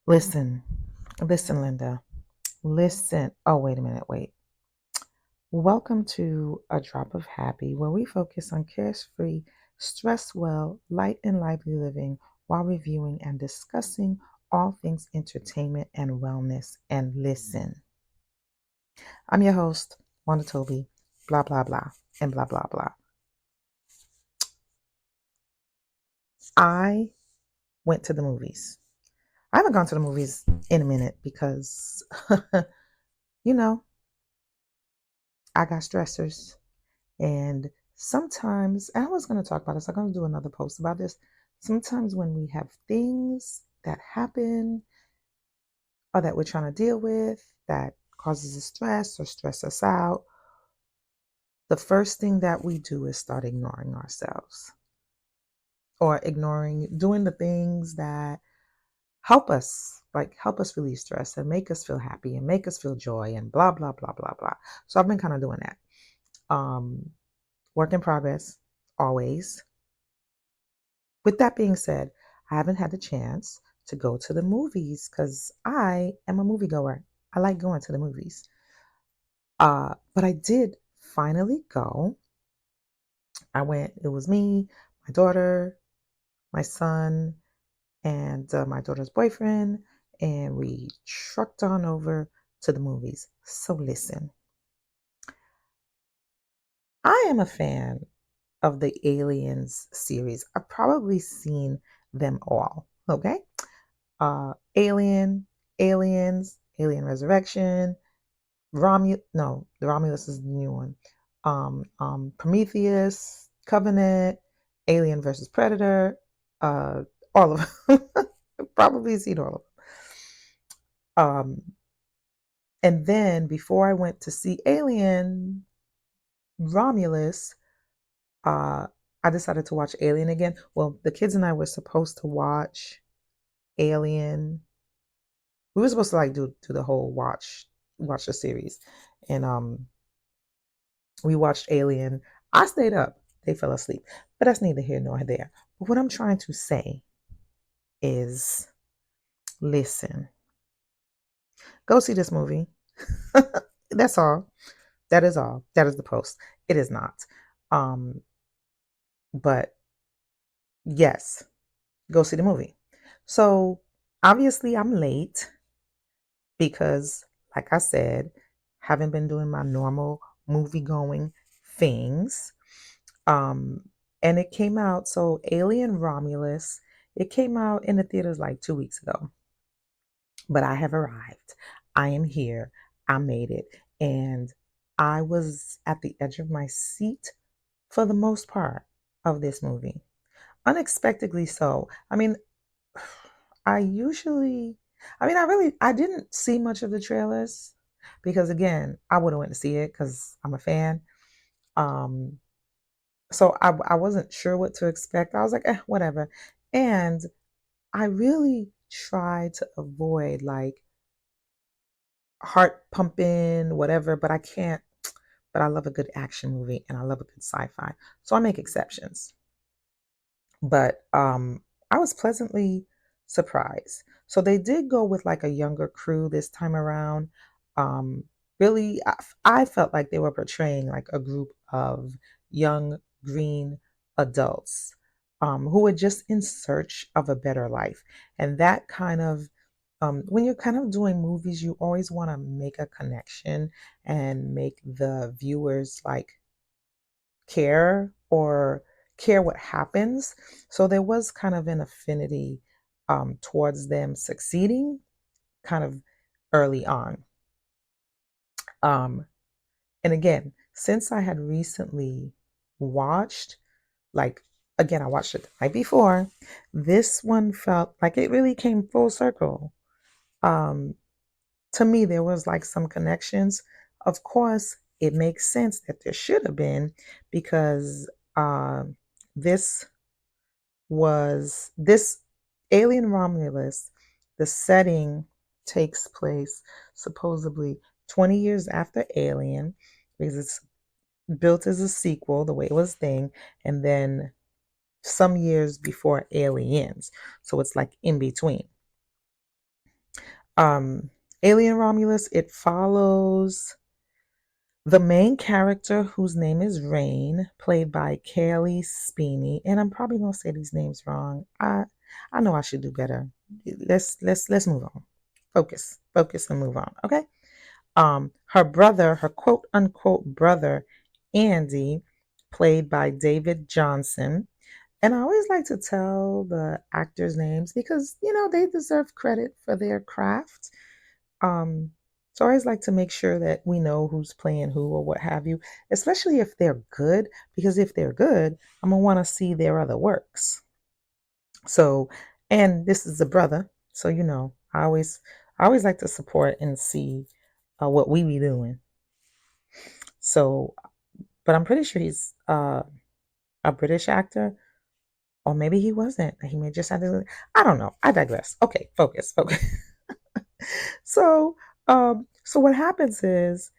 Listen, listen, Linda. Listen. Oh, wait a minute. Wait. Welcome to A Drop of Happy, where we focus on carefree, stress well, light and lively living while reviewing and discussing all things entertainment and wellness. And listen, I'm your host, Wanda Toby, blah, blah, blah, and blah, blah, blah. I went to the movies. I haven't gone to the movies in a minute because, you know, I got stressors. And sometimes, and I was going to talk about this, I'm going to do another post about this. Sometimes when we have things that happen or that we're trying to deal with that causes us stress or stress us out, the first thing that we do is start ignoring ourselves or doing the things that help us relieve stress and make us feel happy and make us feel joy and blah, blah, blah, blah, blah. So I've been kind of doing that. Work in progress, always. With that being said, I haven't had the chance to go to the movies because I am a moviegoer. I like going to the movies. But I did finally go. I went, it was me, my daughter, my son, and my daughter's boyfriend, and we trucked on over to the movies. So listen, I am a fan of the Aliens series. I've probably seen them all, okay? Aliens, Alien Resurrection, the Romulus is the new one. Prometheus, Covenant, Alien versus Predator, all of them. Probably seen all of them. And then before I went to see Alien Romulus, I decided to watch Alien again. Well, the kids and I were supposed to watch Alien. We were supposed to like do the whole watch the series, and we watched Alien. I stayed up. They fell asleep, but that's neither here nor there. But what I'm trying to say is, listen, go see this movie. That's all. That is all. That is the post. It is not. Um, but yes, go see the movie. So obviously I'm late because, like I said, haven't been doing my normal movie going things. Um, and it came out, so Alien Romulus, it came out in the theaters like 2 weeks ago. But I have arrived. I am here. I made it. And I was at the edge of my seat for the most part of this movie. Unexpectedly so. I mean, I usually, I didn't see much of the trailers because again, I would have went to see it because I'm a fan. Um, so I wasn't sure what to expect. I was like, whatever. And I really try to avoid like heart pumping, whatever, but I can't. But I love a good action movie and I love a good sci-fi. So I make exceptions. But I was pleasantly surprised. So they did go with like a younger crew this time around. Um, really, I felt like they were portraying like a group of young green adults who were just in search of a better life. And that kind of, when you're kind of doing movies, you always want to make a connection and make the viewers like care what happens. So there was kind of an affinity towards them succeeding kind of early on. Um, and again, since I had recently watched, like, again, I watched it the night before, this one felt like it really came full circle. Um, to me, there was like some connections. Of course, it makes sense that there should have been because uh, this this Alien Romulus, the setting takes place supposedly 20 years after Alien because it's built as a sequel, the way it was thing, and then some years before Aliens. So it's like in between. Um, Alien Romulus, it follows the main character, whose name is Rain, played by Cailee Spaeny, and I'm probably gonna say these names wrong. I know I should do better. Let's move on. Focus, and move on. Okay. Her brother, her quote unquote brother, Andy, played by David Jonsson. And I always like to tell the actors' names because they deserve credit for their craft. Um, so I always like to make sure that we know who's playing who or what have you, especially if they're good, because if they're good, I'm gonna want to see their other works. So, and this is a brother, so I always like to support and see what we be doing. So, but I'm pretty sure he's a British actor, or maybe he wasn't. He may just have to. I don't know. I digress. Okay, focus. So, so what happens is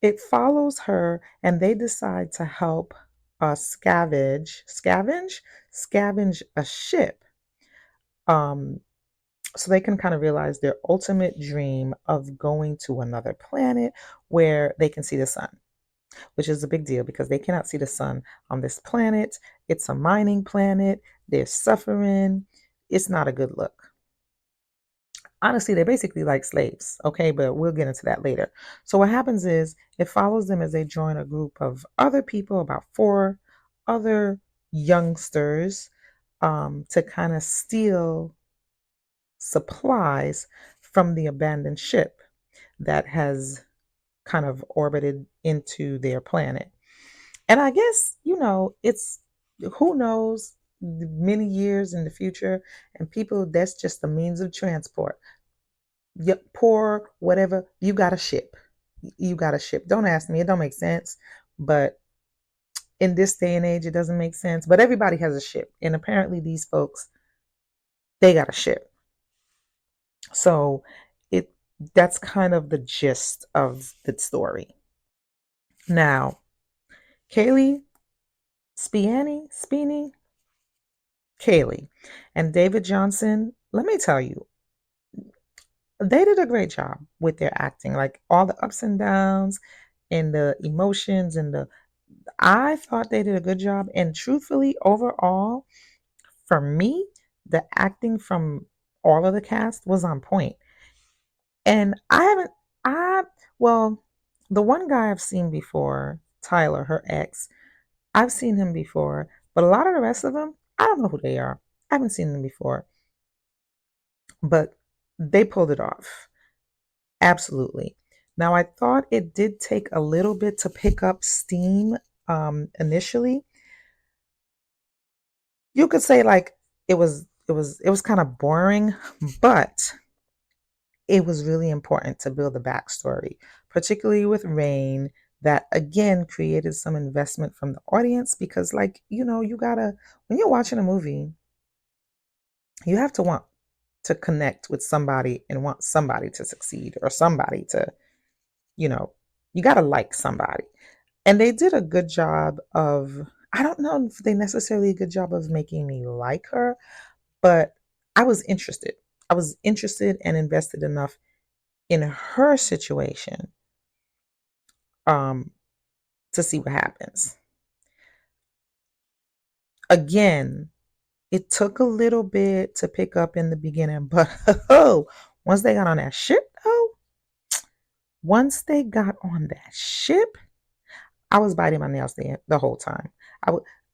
it follows her, and they decide to help scavenge a ship, um, so they can kind of realize their ultimate dream of going to another planet where they can see the sun, which is a big deal because they cannot see the sun on this planet. It's a mining planet. They're suffering. It's not a good look. Honestly, they're basically like slaves, okay? But we'll get into that later. So what happens is it follows them as they join a group of other people, about four other youngsters, to kind of steal supplies from the abandoned ship that has kind of orbited into their planet. And I guess, it's who knows, many years in the future, and people, that's just a means of transport. Poor, whatever, you got a ship. You got a ship. Don't ask me, it don't make sense. But in this day and age, it doesn't make sense. But everybody has a ship. And apparently these folks, they got a ship. So it that's kind of the gist of the story. Now, Cailee Spaeny, Cailee, and David Jonsson, let me tell you, they did a great job with their acting, like all the ups and downs and the emotions and the I thought they did a good job. And truthfully, overall, for me, the acting from all of the cast was on point. And I, well, the one guy I've seen before, Tyler, her ex, I've seen him before, but a lot of the rest of them, I don't know who they are. I haven't seen them before, but they pulled it off. Absolutely. Now, I thought it did take a little bit to pick up steam initially. You could say like it was kind of boring, but it was really important to build a backstory, particularly with Rain, that again created some investment from the audience because, like, you gotta, when you're watching a movie, you have to want to connect with somebody and want somebody to succeed or somebody to, you know, you gotta like somebody. And they did a good job of, I don't know if they necessarily a good job of making me like her, but I was interested. I was interested and invested enough in her situation um, to see what happens. Again, it took a little bit to pick up in the beginning, but oh, once they got on that ship, though, once they got on that ship, I was biting my nails the whole time.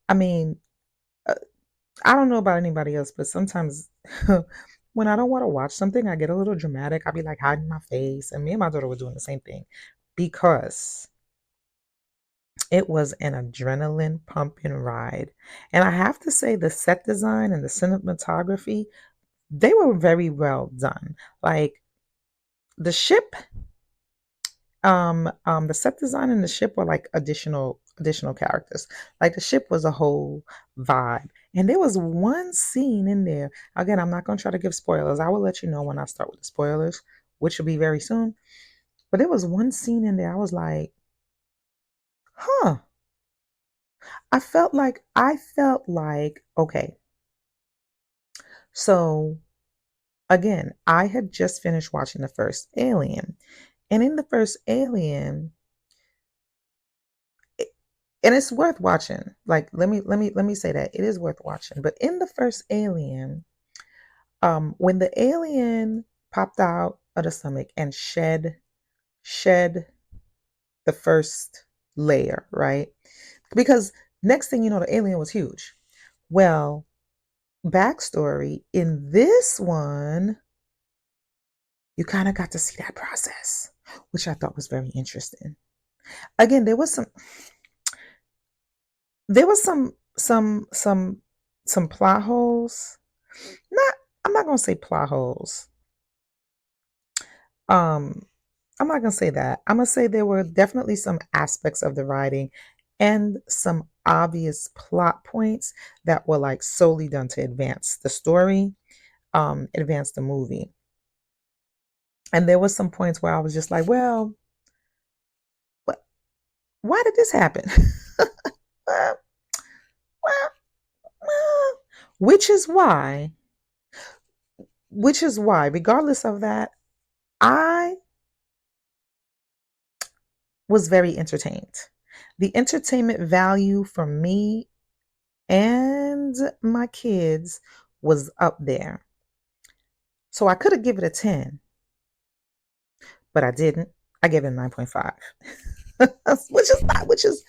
I mean, uh, I don't know about anybody else, but sometimes when I don't want to watch something, I get a little dramatic. I'll be like hiding my face, and me and my daughter were doing the same thing because it was an adrenaline pumping ride. And I have to say, the set design and the cinematography, they were very well done. Like the ship, the set design and the ship were like additional characters. Like the ship was a whole vibe. And there was one scene in there. Again, I'm not gonna try to give spoilers. I will let you know when I start with the spoilers, which will be very soon. But there was one scene in there. I was like, huh. I felt like, okay, so again, I had just finished watching the first Alien. And in the first Alien, and it's worth watching. Like, let me say that it is worth watching. But in the first Alien, when the alien popped out of the stomach and shed the first layer, right? Because next thing you know, the alien was huge. Well, backstory in this one, you kind of got to see that process, which I thought was very interesting. Again, there was some plot holes. Not I'm not gonna say plot holes. Um, I'm not gonna say that. I'm gonna say there were definitely some aspects of the writing and some obvious plot points that were like solely done to advance the story, advance the movie. And there was some points where I was just like, well, what, why did this happen? Well, well, well. which is why, regardless of that, I was very entertained. The entertainment value for me and my kids was up there. So I could have given it a 10, but I didn't. I gave it a 9.5. Which is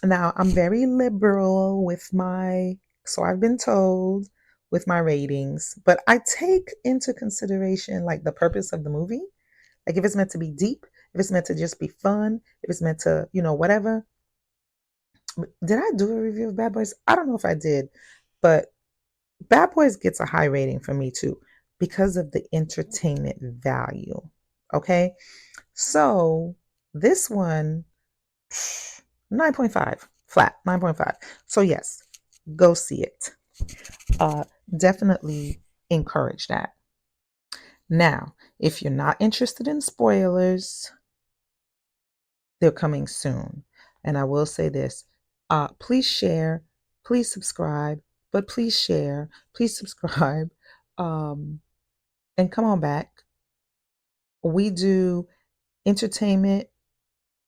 now I'm very liberal with my, so I've been told, with my ratings, but I take into consideration like the purpose of the movie. Like if it's meant to be deep, if it's meant to just be fun, if it's meant to, whatever. Did I do a review of Bad Boys? I don't know if I did, but Bad Boys gets a high rating for me too because of the entertainment value. Okay. So this one, 9.5, flat 9.5. So yes, go see it. Uh, Definitely encourage that. Now, if you're not interested in spoilers, they're coming soon. And I will say this, please share, please subscribe, but please share, please subscribe, um, and come on back. We do entertainment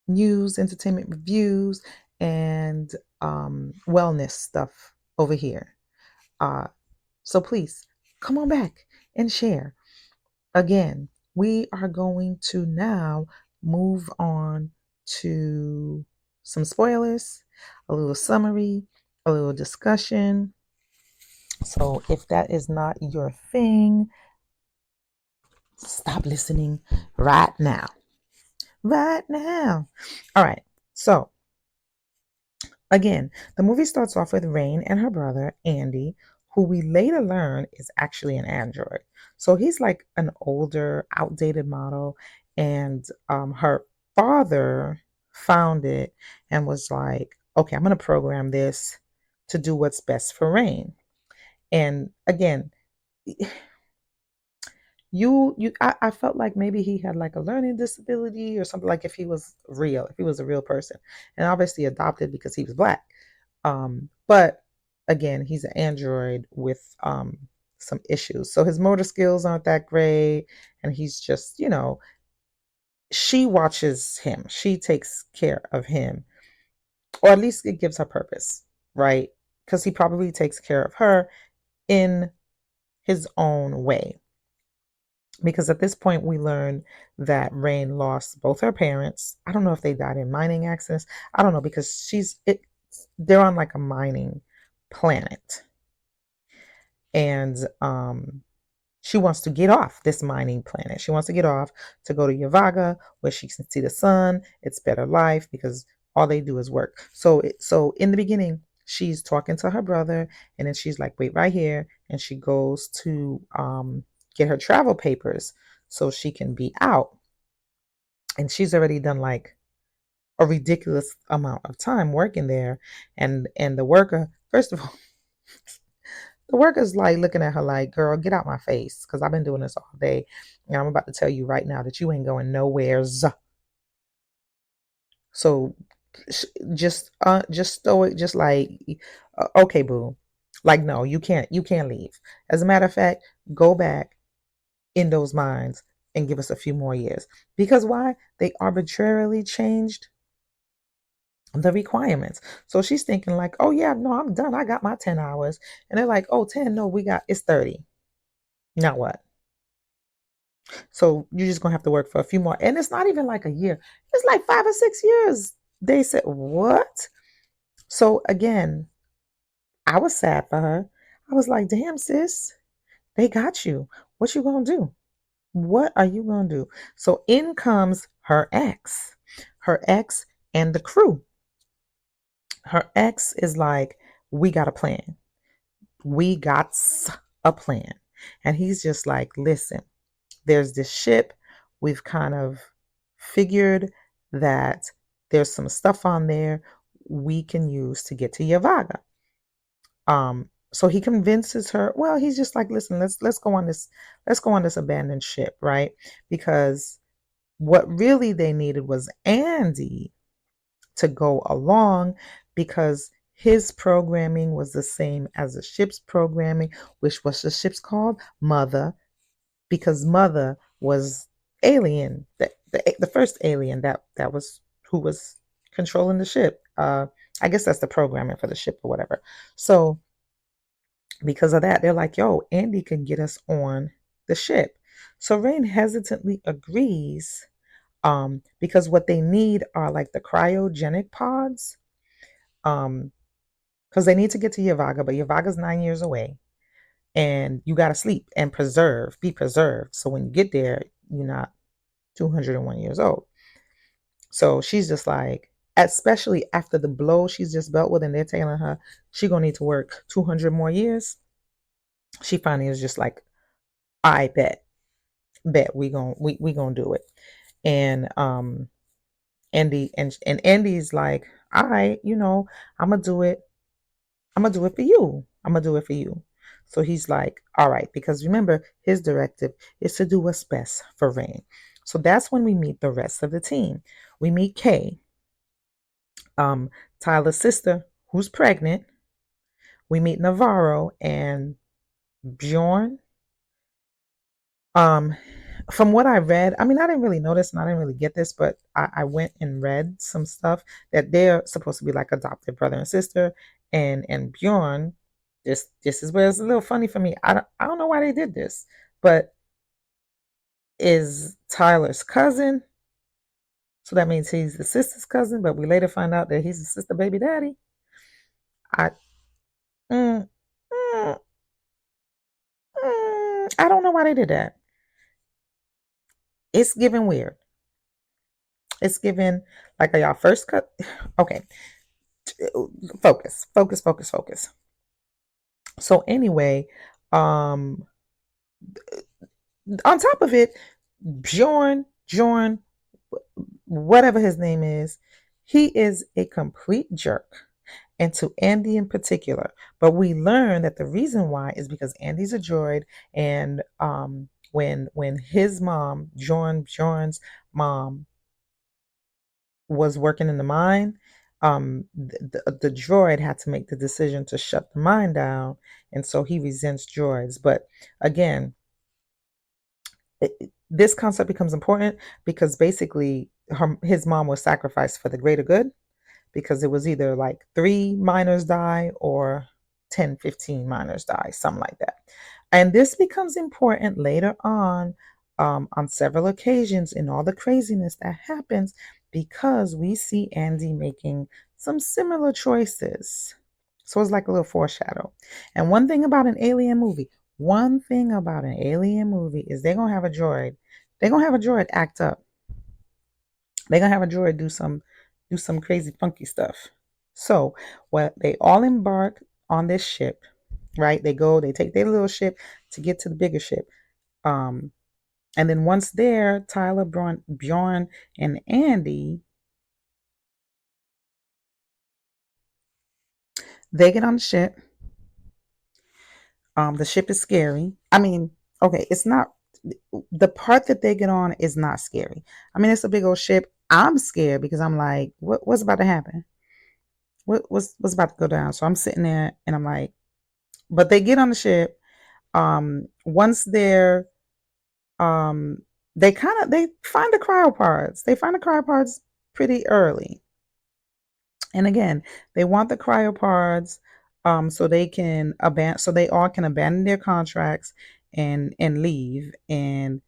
news, entertainment reviews, and wellness stuff over here. Uh, so please come on back and share. Again, we are going to now move on to some spoilers, a little summary, a little discussion. So if that is not your thing, stop listening right now. Right now. All right. So again, the movie starts off with Rain and her brother, Andy, who we later learn is actually an android. So he's like an older, outdated model. And her father found it and was like, okay, I'm going to program this to do what's best for Rain. And again, I felt like maybe he had like a learning disability or something, like if he was real, if he was a real person, and obviously adopted because he was black. But again, he's an android with some issues. So his motor skills aren't that great. And he's just, she watches him. She takes care of him. Or at least it gives her purpose, right? Because he probably takes care of her in his own way. Because at this point, we learn that Rain lost both her parents. I don't know if they died in mining accidents. I don't know, because they're on like a mining planet. And she wants to get off this mining planet. She wants to get off to go to Yavaga, where she can see the sun. It's better life because all they do is work. So in the beginning, she's talking to her brother, and then she's like, wait right here. And she goes to get her travel papers so she can be out. And she's already done like a ridiculous amount of time working there. And the worker, first of all, the worker's like looking at her like, girl, get out my face, because I've been doing this all day. And I'm about to tell you right now that you ain't going nowheres. So just stoic, just like, okay, boo. Like, no, you can't leave. As a matter of fact, go back in those mines and give us a few more years. Because why? They arbitrarily changed the requirements. So she's thinking like, oh yeah, no, I'm done. I got my 10 hours. And they're like, oh, 10, no, it's 30. Now what? So you're just gonna have to work for a few more. And it's not even like a year. It's like 5 or 6 years. They said, what? So again, I was sad for her. I was like, damn, sis, they got you. What you gonna do? What are you gonna do? So in comes her ex and the crew. Her ex is like, we got a plan. We got a plan. And he's just like, listen, there's this ship. We've kind of figured that there's some stuff on there we can use to get to Yavaga. So he convinces her, well, he's just like, listen, let's go on this abandoned ship, right? Because what really they needed was Andy to go along, because his programming was the same as the ship's programming, which was the ship's called Mother, because Mother was alien, the first alien that was who was controlling the ship. I guess that's the programming for the ship or whatever. So because of that, they're like, yo, Andy can get us on the ship. So Rain hesitantly agrees, because what they need are like the cryogenic pods, because they need to get to Yavaga, but Yavaga's 9 years away, and you got to sleep and be preserved. So when you get there, you're not 201 years old. So she's just like, especially after the blow she's just dealt with, and they're telling her she's gonna need to work 200 more years. She finally is just like, I bet we gonna do it. And Andy's like, all right, I'm gonna do it. I'm gonna do it for you. I'm gonna do it for you. So he's like, all right, because remember, his directive is to do what's best for Rain. So that's when we meet the rest of the team. We meet Kay, Tyler's sister, who's pregnant. We meet Navarro and Bjorn. Um, from what I read, I mean, I didn't really notice and I didn't really get this, but I went and read some stuff that they're supposed to be like adopted brother and sister. And Bjorn, this is where it's a little funny for me. I don't know why they did this, but is Tyler's cousin. So that means he's the sister's cousin, but we later find out that he's the sister baby daddy. I mm, mm, I don't know why they did that. It's giving weird. It's given like, are y'all first cut? Okay, focus. So anyway, um, on top of it, Bjorn, whatever his name is, he is a complete jerk, and to Andy in particular. But we learn that the reason why is because Andy's a droid, and when his mom, Bjorn's mom, was working in the mine, the droid had to make the decision to shut the mine down, and so he resents droids. But again, this concept becomes important because basically his mom was sacrificed for the greater good, because it was either like 3 miners die or 10, 15 miners die, something like that. And this becomes important later on several occasions in all the craziness that happens, because we see Andy making some similar choices. So it's like a little foreshadow. And one thing about an alien movie is they're gonna have a droid act up. They're gonna have a droid do some crazy funky stuff. So when they all embark on this ship, right? They take their little ship to get to the bigger ship. Um, and then once there, Tyler, Bjorn, and Andy, they get on the ship. The ship is scary. I mean, okay, it's not, the part that they get on is not scary. I mean, it's a big old ship. I'm scared because I'm like, what's about to happen? What's about to go down? So I'm sitting there and I'm like, But they get on the ship. Once they're they find the cryopods. They find the cryopods pretty early. And again, they want the cryopods so they can so they all can abandon their contracts and leave and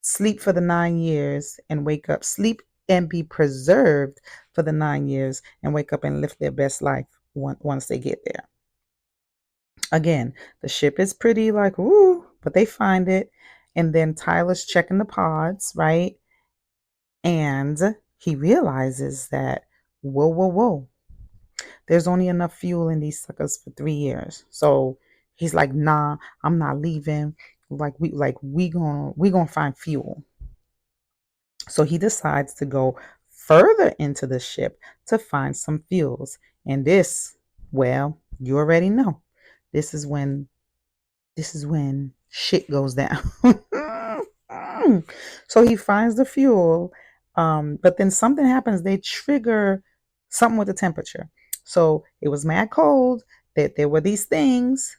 sleep for the 9 years and wake up, sleep and be preserved for the 9 years and wake up and live their best life once they get there. Again, the ship is pretty like, ooh, but they find it. And then Tyler's checking the pods, right? And he realizes that, whoa, whoa, whoa, there's only enough fuel in these suckers for 3 years. So he's like, nah, I'm not leaving. We gonna find fuel. So he decides to go further into the ship to find some fuels. And this, well, you already know. This is when shit goes down. So he finds the fuel, but then something happens. They trigger something with the temperature. So it was mad cold. That there were these things,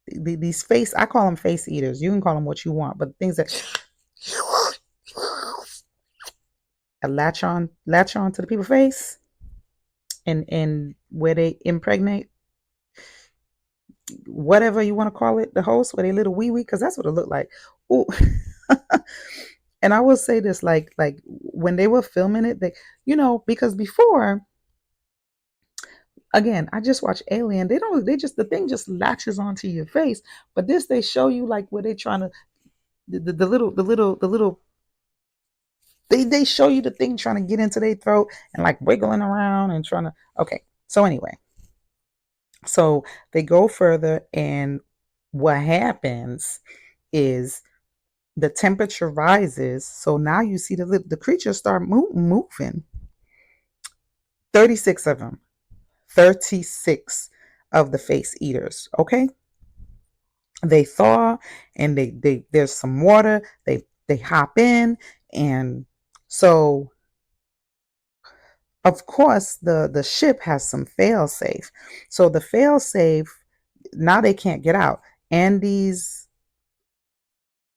these face. I call them face eaters. You can call them what you want, but things that latch on to the people's face, and where they impregnate whatever you want to call it, the host, with a little wee wee, because that's what it looked like. Ooh. And I will say this, like when they were filming it, because before, again, I just watched Alien. The thing just latches onto your face. But this, they show you like where they trying to, the little, they show you the thing trying to get into their throat and like wiggling around and trying to, okay. So anyway, so they go further, and what happens is the temperature rises. So now you see the creatures start moving. 36 of them. 36 of the face eaters. Okay. They thaw, and they there's some water. They hop in, and so of course the ship has some fail safe. So the fail safe, now they can't get out. And these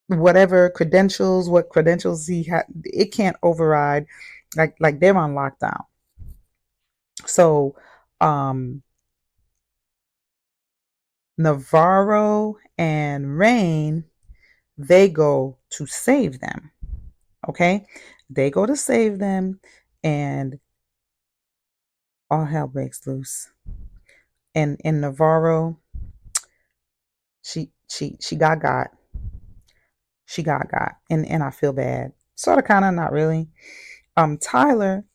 what credentials he had, it can't override. Like they're on lockdown. So Navarro and Rain, they go to save them. Okay, they go to save them, and all hell breaks loose. And Navarro, she got. She got, and I feel bad. Sort of, kind of, not really. Tyler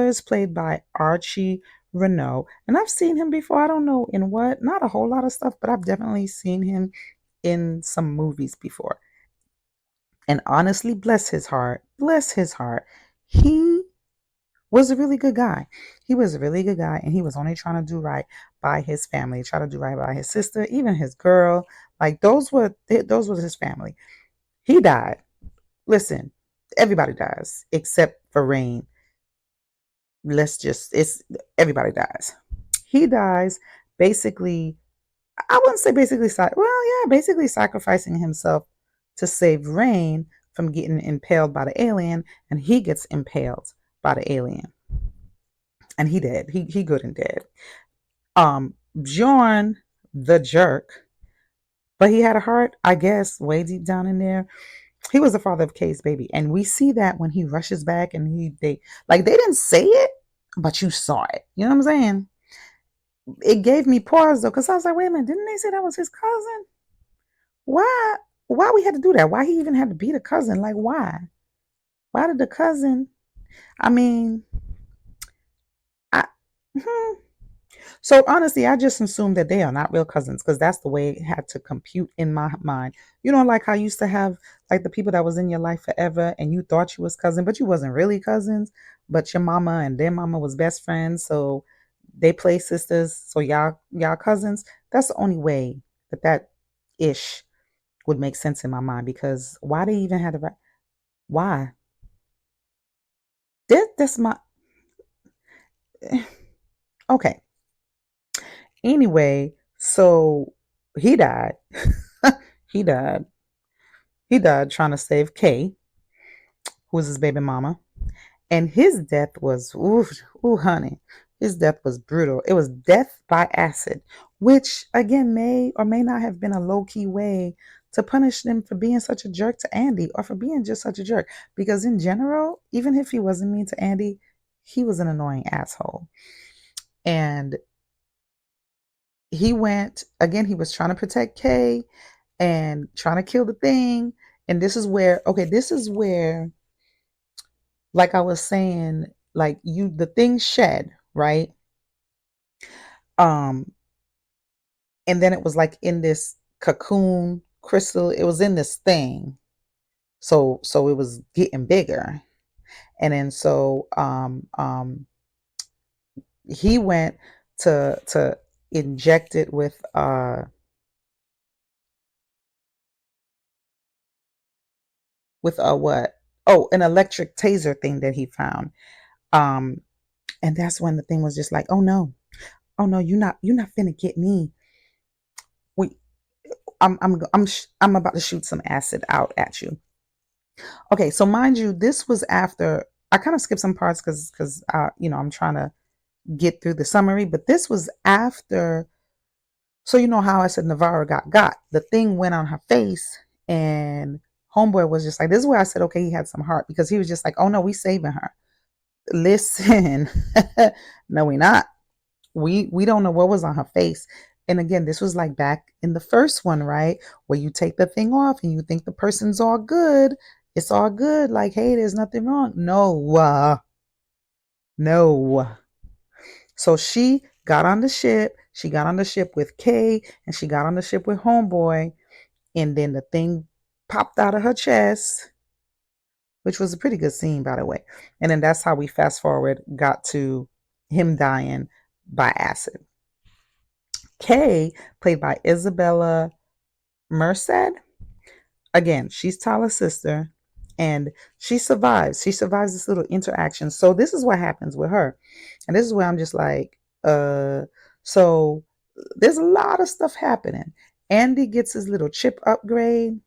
is played by Archie Renault, and I've seen him before. I don't know in what, not a whole lot of stuff, but I've definitely seen him in some movies before. And honestly, bless his heart, he was a really good guy. He was a really good guy, and he was only trying to do right by his family, try to do right by his sister, even his girl. Like those was his family. He died. Listen, everybody dies except for Rain. It's everybody dies. He dies basically. I wouldn't say basically. Well, yeah, basically sacrificing himself to save Rain from getting impaled by the alien, and he gets impaled by the alien, and he dead. He good and dead. Bjorn, the jerk, but he had a heart, I guess, way deep down in there. He was the father of Kay's baby, and we see that when he rushes back, and they didn't say it, but you saw it. You know what I'm saying? It gave me pause though, because I was like, wait a minute, didn't they say that was his cousin? Why? Why we had to do that? Why he even had to be the cousin? Like, why? Why did the cousin? I mean, I. Hmm. So honestly, I just assumed that they are not real cousins, because that's the way it had to compute in my mind. You know, like how I used to have like the people that was in your life forever, and you thought you was cousin, but you wasn't really cousins. But your mama and their mama was best friends, so they play sisters. So y'all cousins. That's the only way that ish would make sense in my mind. Because why they even had to? Why? That's my okay. Anyway, so He died. he died. He died trying to save Kay, who was his baby mama. And his death was, ooh, honey, his death was brutal. It was death by acid, which again may or may not have been a low key way to punish them for being such a jerk to Andy or for being just such a jerk. Because in general, even if he wasn't mean to Andy, he was an annoying asshole. And he went, again, he was trying to protect Kay and trying to kill the thing. And this is where, like I was saying, like the thing shed, right? Um, and then it was like in this cocoon crystal. It was in this thing. So it was getting bigger. And then he went to inject it with a what? Oh, an electric taser thing that he found. Um, and that's when the thing was just like, oh no, you're not finna get me. We, I'm about to shoot some acid out at you. Okay, so mind you, this was after I kind of skipped some parts because I'm trying to get through the summary, but this was after. So you know how I said Navarro got the thing went on her face, and Homeboy was just like, this is where I said, okay, he had some heart because he was just like, oh no, we saving her. Listen, no, we not. We don't know what was on her face. And again, this was like back in the first one, right? Where you take the thing off and you think the person's all good. It's all good. Like, hey, there's nothing wrong. No. So she got on the ship. She got on the ship with Kay and she got on the ship with Homeboy. And then the thing popped out of her chest, which was a pretty good scene, by the way. And then that's how we fast forward got to him dying by acid. Kay, played by Isabella Merced. Again, she's Tyler's sister and she survives. She survives this little interaction. So this is what happens with her. And this is where I'm just like, so there's a lot of stuff happening. Andy gets his little chip upgrade.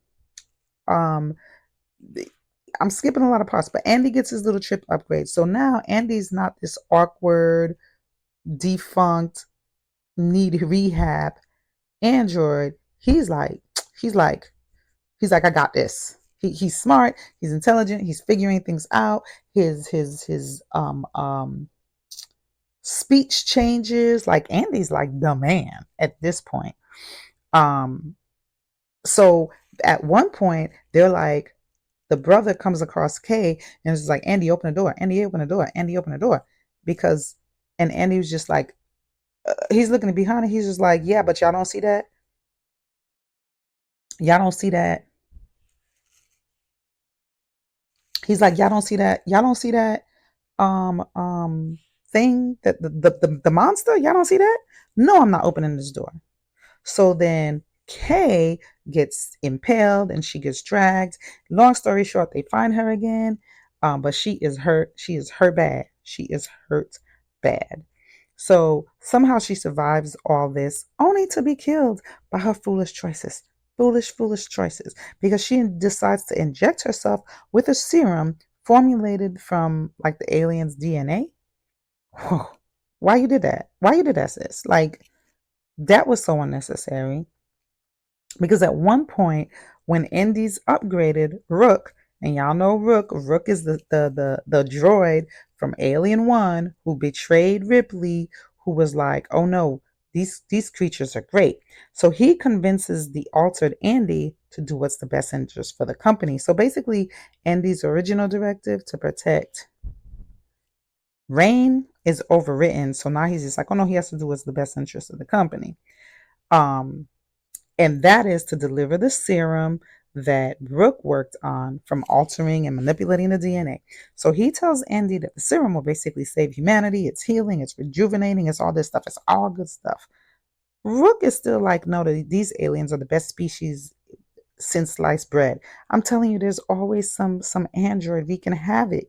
Um, I'm skipping a lot of parts, but Andy gets his little chip upgrade. So now Andy's not this awkward, defunct, need rehab android. He's like, I got this. He's smart. He's intelligent. He's figuring things out. His speech changes. Like Andy's like the man at this point. Um, so at one point they're like, the brother comes across Kay and is like, Andy, open the door. Andy, open the door. Andy, open the door. Because and Andy was just like, he's looking behind it. He's just like, yeah, but y'all don't see that. Y'all don't see that. He's like, y'all don't see that. Y'all don't see that thing that the monster. Y'all don't see that. No, I'm not opening this door. So then Kay gets impaled and she gets dragged. Long story short, they find her again, but she is hurt. She is hurt bad. She is hurt bad. So somehow she survives all this, only to be killed by her foolish choices. Foolish choices. Because she decides to inject herself with a serum formulated from like the alien's DNA. Whew. Why you did that? Why you did that, sis? Like, that was so unnecessary. Because at one point, when Indy's upgraded Rook, and y'all know Rook is the droid from Alien 1 who betrayed Ripley, who was like, oh no, these creatures are great. So he convinces the altered Andy to do what's the best interest for the company. So basically, Andy's original directive to protect Rain is overwritten. So now he's just like, oh no, he has to do what's the best interest of the company. Um, and that is to deliver the serum that Brooke worked on from altering and manipulating the DNA. So he tells Andy that the serum will basically save humanity. It's healing, it's rejuvenating, it's all this stuff. It's all good stuff. Rook is still like, no, these aliens are the best species since sliced bread. I'm telling you, there's always some android wreaking havoc.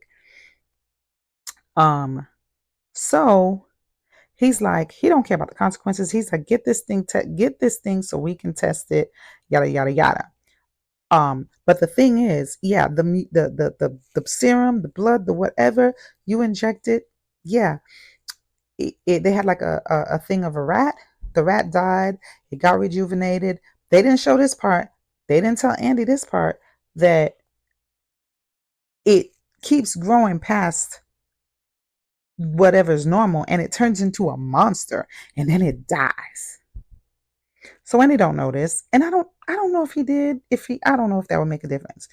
So He's like, he don't care about the consequences. He's like, get this thing so we can test it, yada yada yada. But the thing is, yeah, the serum, the blood, the whatever you injected, yeah, they had like a thing of a rat. The rat died. It got rejuvenated. They didn't show this part. They didn't tell Andy this part, that it keeps growing past whatever's normal and it turns into a monster and then it dies. So Andy don't know this, and I don't know if he did. If he, I don't know if that would make a difference.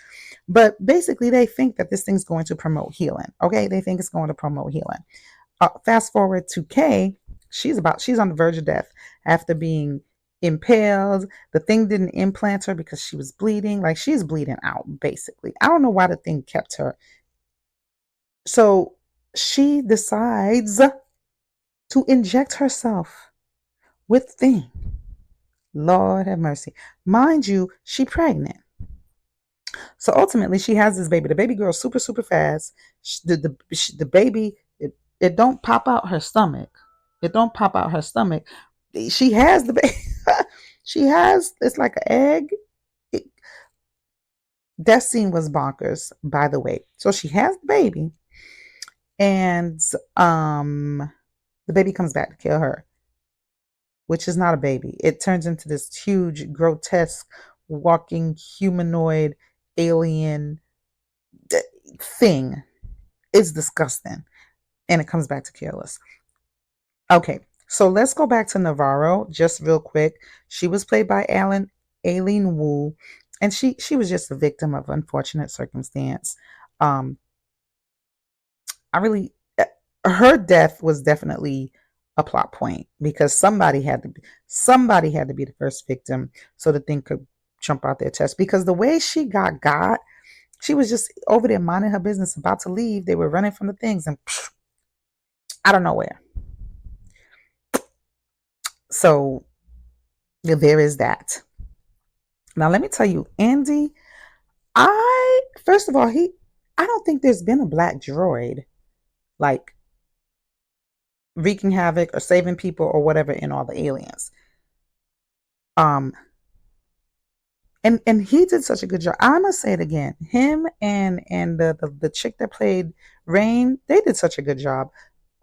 But basically, they think that this thing's going to promote healing. Okay, they think it's going to promote healing. Fast forward to Kay. She's on the verge of death after being impaled. The thing didn't implant her because she was bleeding. Like, she's bleeding out, basically. I don't know why the thing kept her. So she decides to inject herself with thing. Lord have mercy. Mind you, she pregnant. So ultimately, she has this baby. The baby girl's super, super fast. The baby, it don't pop out her stomach. It don't pop out her stomach. She has the baby. She has, it's like an egg. It, that scene was bonkers, by the way. So she has the baby, and the baby comes back to kill her, which is not a baby. It turns into this huge, grotesque, walking humanoid alien thing. It's disgusting. And it comes back to kill us. Okay, so let's go back to Navarro just real quick. She was played by Aileen Wu, and she was just a victim of unfortunate circumstance. Um, I really, her death was definitely a plot point because somebody had to be the first victim so the thing could jump out their chest. Because the way she got, she was just over there minding her business, about to leave. They were running from the things, and out of nowhere. So there is that. Now let me tell you, Andy, first of all, I don't think there's been a black droid like wreaking havoc or saving people or whatever in all the aliens. Um, and he did such a good job. I'm gonna say it again. Him and the chick that played Rain, they did such a good job.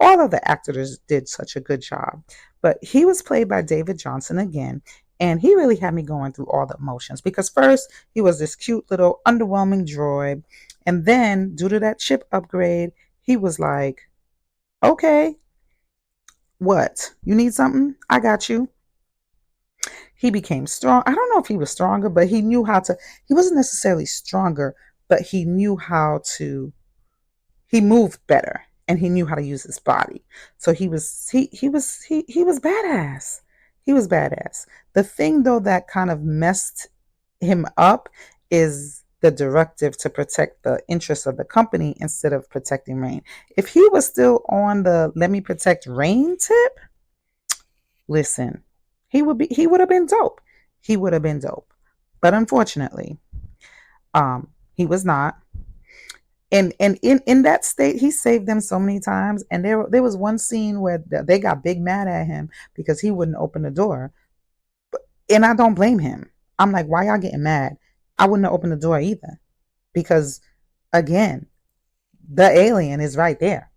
All of the actors did such a good job. But he was played by David Jonsson again, and he really had me going through all the emotions because first he was this cute little underwhelming droid, and then due to that chip upgrade, he was like, "Okay, what? You need something? I got you." He became strong. I don't know if he was stronger, but he knew how to. He wasn't necessarily stronger, but he knew how to. He moved better, and he knew how to use his body. So he was badass. He was badass. The thing though that kind of messed him up is the directive to protect the interests of the company instead of protecting Rain. If he was still on the let me protect Rain tip, listen, he would have been dope. He would have been dope. But unfortunately, he was not. And in that state, he saved them so many times. And there was one scene where they got big mad at him because he wouldn't open the door. And I don't blame him. I'm like, why y'all getting mad? I wouldn't have opened the door either. Because again, the alien is right there.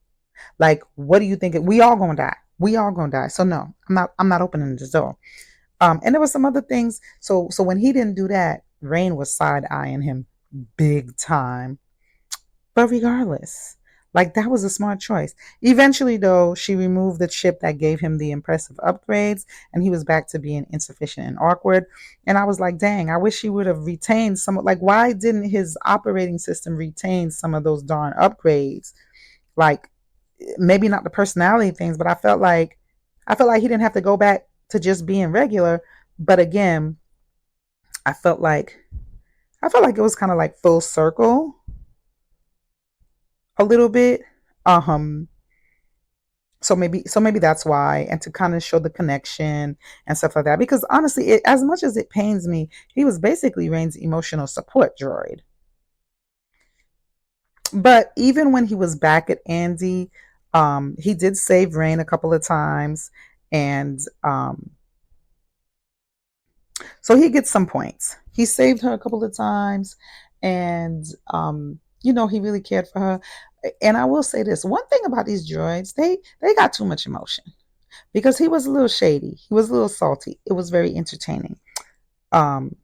Like, what do you think? We all gonna die. We all gonna die. So no, I'm not opening the door. And there were some other things. So when he didn't do that, Rain was side eyeing him big time. But regardless, like, that was a smart choice. Eventually, though, she removed the chip that gave him the impressive upgrades, and he was back to being insufficient and awkward. And I was like, dang, I wish he would have retained some. Like, why didn't his operating system retain some of those darn upgrades? Like, maybe not the personality things, but I felt like he didn't have to go back to just being regular. But again, I felt like it was kind of like full circle a little bit. Um, so maybe that's why, and to kind of show the connection and stuff like that. Because honestly, as much as it pains me, he was basically Rain's emotional support droid. But even when he was back at Andy, He did save Rain a couple of times, and so he gets some points. He saved her a couple of times, and he really cared for her. And I will say this: one thing about these droids, they got too much emotion because he was a little shady, he was a little salty. It was very entertaining. Um,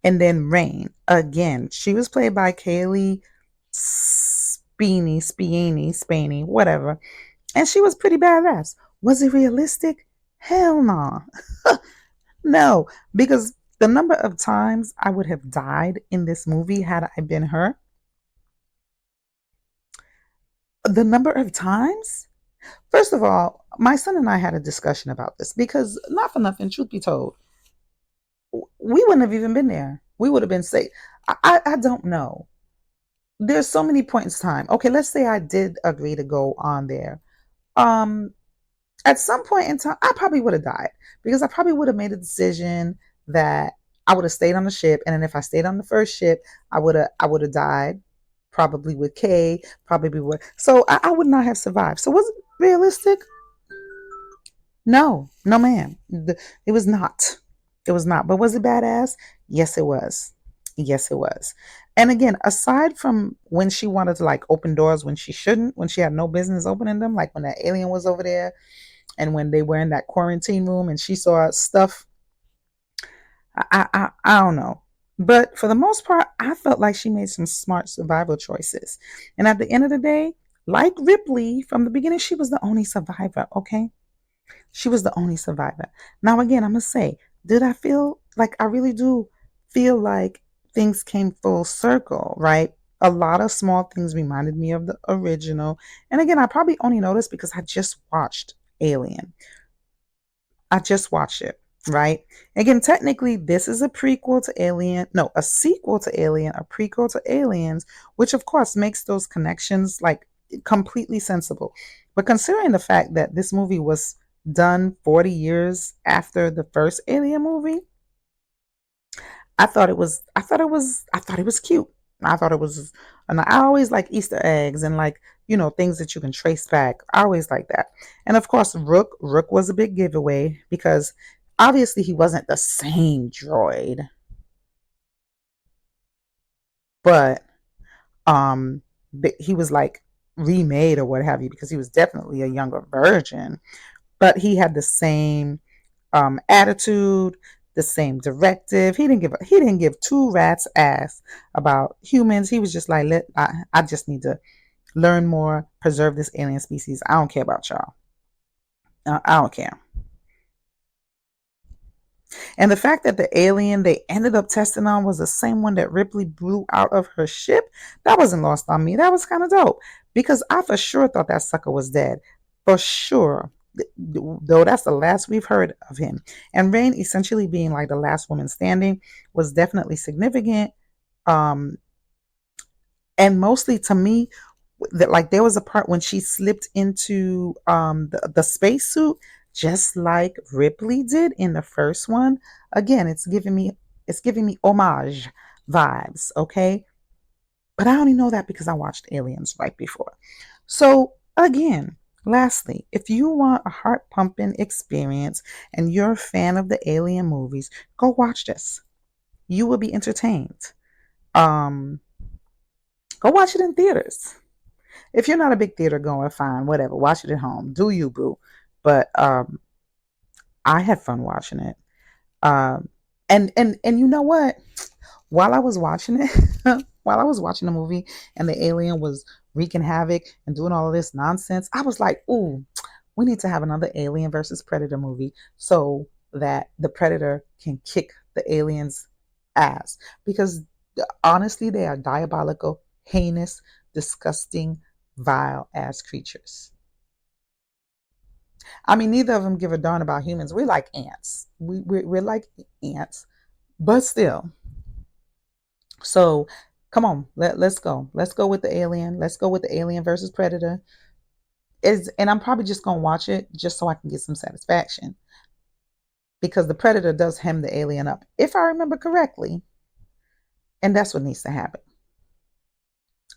and then Rain again, she was played by Cailee Spaeny, whatever, and she was pretty badass. Was it realistic? Hell no. No, because the number of times I would have died in this movie had I been her, the number of times. First of all, my son and I had a discussion about this because, not for nothing, truth be told, we wouldn't have even been there. We would have been safe. I don't know. There's so many points in time. Okay, let's say I did agree to go on there. Um, at some point in time, I probably would have died because I probably would have made a decision that I would have stayed on the ship, and then if I stayed on the first ship, I would have died, probably with Kay, probably with. So I would not have survived. So was it realistic? No, no, ma'am. It was not. It was not. But was it badass? Yes, it was. Yes, it was. And again, aside from when she wanted to like open doors when she shouldn't, when she had no business opening them, like when that alien was over there and when they were in that quarantine room and she saw stuff, I don't know. But for the most part, I felt like she made some smart survival choices. And at the end of the day, like Ripley from the beginning, she was the only survivor, okay? She was the only survivor. Now, again, I'm going to say, did I feel like I really do feel like things came full circle, right? A lot of small things reminded me of the original. And again, I probably only noticed because I just watched Alien. I just watched it, right? Again, technically, this is a prequel to Alien. No, a sequel to Alien, a prequel to Aliens, which of course makes those connections like completely sensible. But considering the fact that this movie was done 40 years after the first Alien movie, I thought it was cute. I thought it was, and I always like Easter eggs and like, things that you can trace back. I always like that. And of course, Rook was a big giveaway because obviously he wasn't the same droid, but um he was like remade or what have you because he was definitely a younger version, but he had the same attitude, the same directive. He didn't give two rats ass about humans. He was just like, I just need to learn more, preserve this alien species. I don't care about y'all. I don't care. And the fact that the alien they ended up testing on was the same one that Ripley blew out of her ship, that wasn't lost on me. That was kind of dope because I for sure thought that sucker was dead. For sure. Though that's the last we've heard of him. And Rain essentially being like the last woman standing was definitely significant. Um, and mostly to me, that like there was a part when she slipped into the spacesuit just like Ripley did in the first one. Again, it's giving me homage vibes, okay? But I only know that because I watched Aliens right before. So again, lastly, if you want a heart pumping experience and you're a fan of the Alien movies, go watch this. You will be entertained. Um, Go watch it in theaters. If you're not a big theater goer, fine, whatever. Watch it at home. Do you, boo? But I had fun watching it. And you know what? While I was watching it, while I was watching the movie, and the alien was wreaking havoc and doing all of this nonsense, I was like, "Ooh, we need to have another Alien versus Predator movie so that the Predator can kick the aliens' ass." Because honestly, they are diabolical, heinous, disgusting, vile ass creatures. I mean, neither of them give a darn about humans. We're like ants. We're like ants, but still. So, come on, let's go. Let's go with the alien. Let's go with the alien versus predator. And I'm probably just gonna watch it just so I can get some satisfaction because the predator does hem the alien up, if I remember correctly, and that's what needs to happen.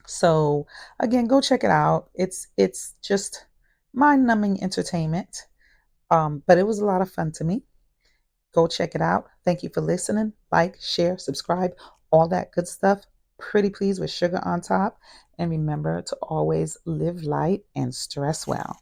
So again, go check it out. It's just mind-numbing entertainment. But it was a lot of fun to me. Go check it out. Thank you for listening. Like, share, subscribe, all that good stuff. Pretty please with sugar on top. And remember to always live light and stress well.